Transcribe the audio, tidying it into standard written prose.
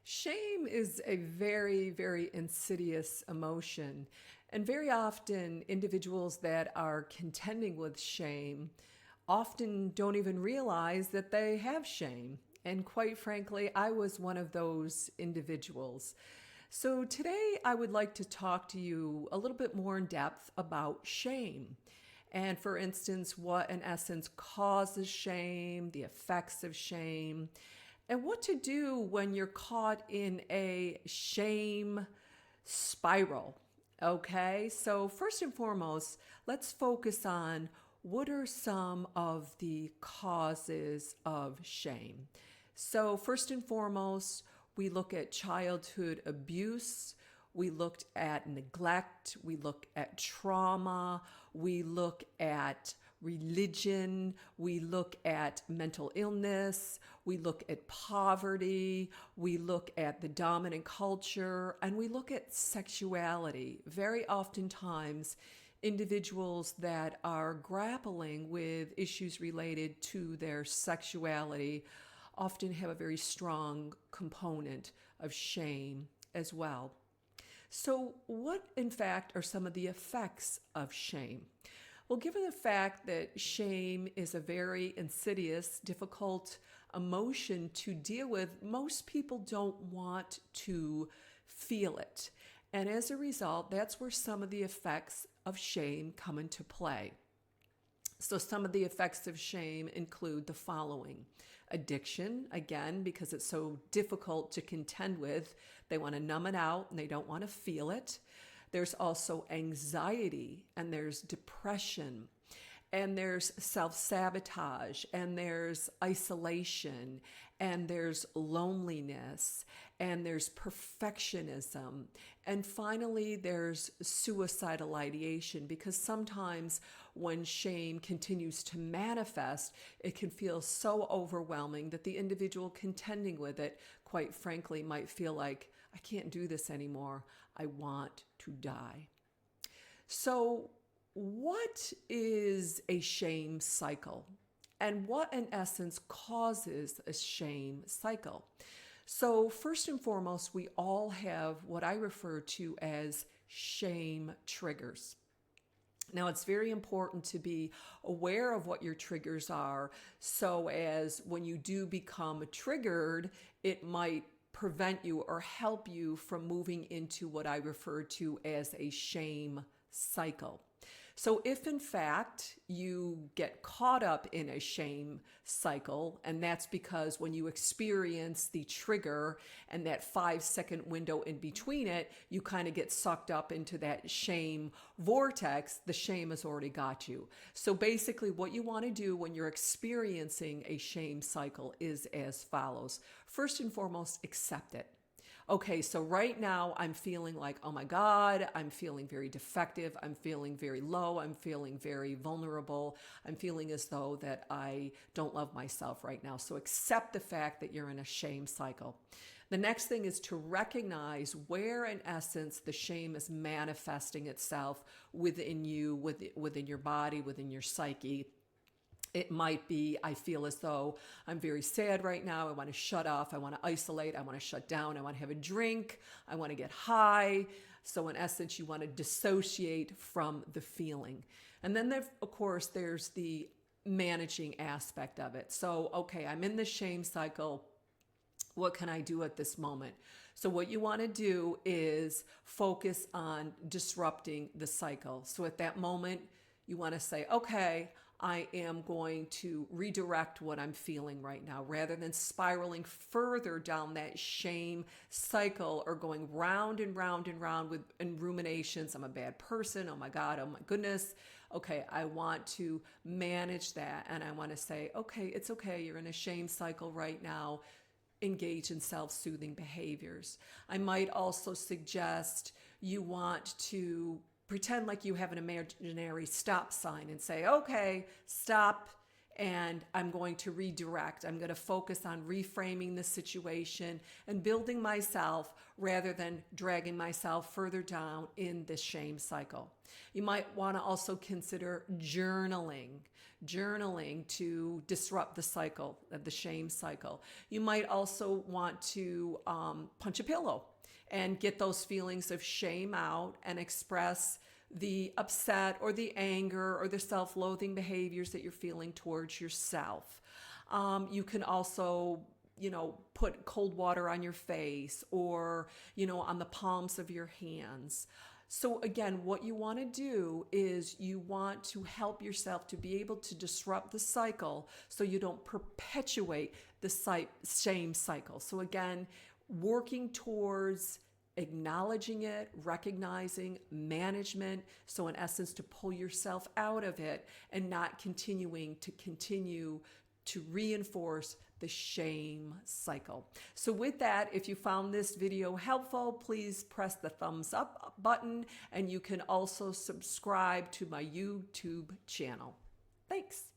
Shame is a very, very insidious emotion. And very often, individuals that are contending with shame often don't even realize that they have shame. And quite frankly, I was one of those individuals. So today, I would like to talk to you a little bit more in depth about shame. And for instance, what in essence causes shame, the effects of shame, and what to do when you're caught in a shame spiral. Okay, so first and foremost, let's focus on what are some of the causes of shame. So, first and foremost, we look at childhood abuse. We looked at neglect. We look at trauma. We look at religion. We look at mental illness. We look at poverty. We look at the dominant culture. And we look at sexuality. Very oftentimes, individuals that are grappling with issues related to their sexuality often have a very strong component of shame as well. So, what in fact are some of the effects of shame? Well, given the fact that shame is a very insidious, difficult emotion to deal with, most people don't want to feel it. And as a result, that's where some of the effects of shame come into play. So, some of the effects of shame include the following: addiction, again, because it's so difficult to contend with. They want to numb it out and they don't want to feel it. There's also anxiety, and there's depression, and there's self sabotage, and there's isolation, and there's loneliness, and there's perfectionism. And finally, there's suicidal ideation, because sometimes when shame continues to manifest, it can feel so overwhelming that the individual contending with it, quite frankly, might feel like, I can't do this anymore. I want to die. So, what is a shame cycle? And what, in essence, causes a shame cycle? So, first and foremost, we all have what I refer to as shame triggers. Now, it's very important to be aware of what your triggers are, so as when you do become triggered, it might prevent you or help you from moving into what I refer to as a shame cycle. So, if in fact you get caught up in a shame cycle, and that's because when you experience the trigger and that 5 second window in between it, you kind of get sucked up into that shame vortex, the shame has already got you. So, basically, what you want to do when you're experiencing a shame cycle is as follows. First and foremost, accept it. Okay, so right now I'm feeling like, oh my God, I'm feeling very defective. I'm feeling very low. I'm feeling very vulnerable. I'm feeling as though that I don't love myself right now. So accept the fact that you're in a shame cycle. The next thing is to recognize where, in essence, the shame is manifesting itself within you, within your body, within your psyche. It might be, I feel as though I'm very sad right now. I want to shut off. I want to isolate. I want to shut down. I want to have a drink. I want to get high. So, in essence, you want to dissociate from the feeling. And then, of course, there's the managing aspect of it. So, okay, I'm in the shame cycle. What can I do at this moment? So, what you want to do is focus on disrupting the cycle. So, at that moment, you want to say, okay, I am going to redirect what I'm feeling right now rather than spiraling further down that shame cycle or going round and round and round with ruminations. I'm a bad person. Oh my God. Oh my goodness. Okay. I want to manage that. And I want to say, okay, it's okay. You're in a shame cycle right now. Engage in self-soothing behaviors. I might also suggest you want to pretend like you have an imaginary stop sign and say, okay, stop, and I'm going to redirect. I'm going to focus on reframing the situation and building myself rather than dragging myself further down in this shame cycle. You might want to also consider journaling. journaling to disrupt the cycle, the shame cycle. You might also want to punch a pillow and get those feelings of shame out and express the upset or the anger or the self-loathing behaviors that you're feeling towards yourself. You can also, put cold water on your face or, on the palms of your hands. So again, what you want to do is you want to help yourself to be able to disrupt the cycle so you don't perpetuate the shame cycle. So again, working towards acknowledging it, recognizing management. So in essence, to pull yourself out of it and not continue to reinforce the shame cycle. So with that, if you found this video helpful, please press the thumbs up button, and you can also subscribe to my YouTube channel. Thanks.